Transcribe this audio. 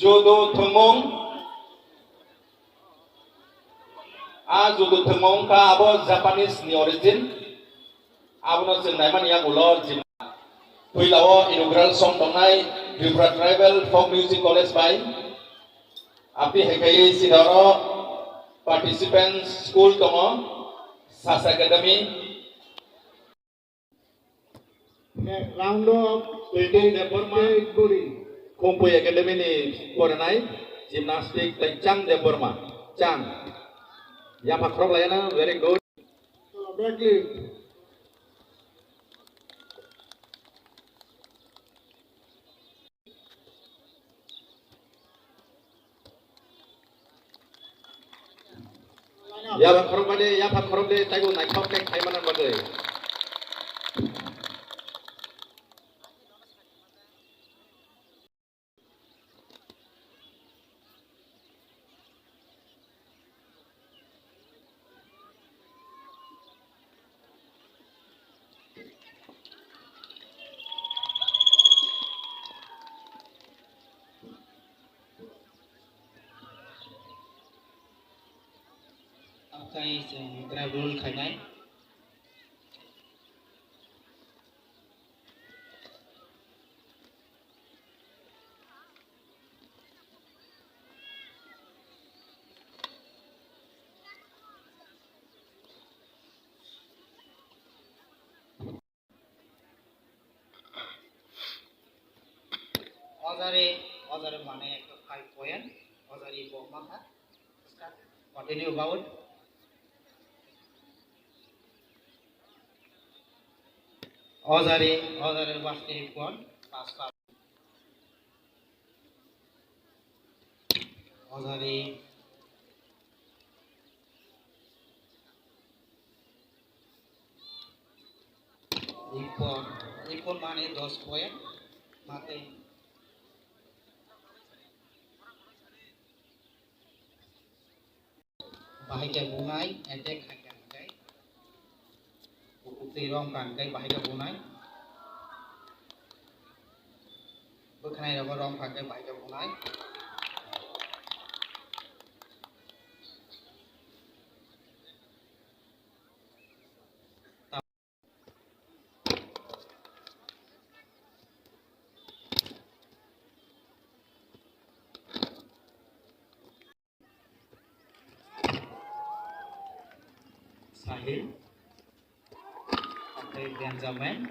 Jodo Thengmong Jodo Thengmong ka abo Japanese ni origin abono jengnai mani yang ulo jim Puilao inaugural song dongnai Tripura Tribal Folk Music College by Api hekai sidoro participants school tongo SAS Academy round of 20 Deborma Kumpul Academy ni Poranai gymnastic dan Chang Deborma Chang yang makrok layana very good ya makrok de tayo naik kau tek tayo mana bade Cái gravel khai này Ozare mana एक 5 point Ozare bom maka start continue about Ozare basket one pass Ozare ipon mana 10 point mate bahai ke bungai attack hakan kai ukti rong kan kai bahai ke bungai bước này là có rong phạt cái bảy trong lái Sahil, okay, Benjamin.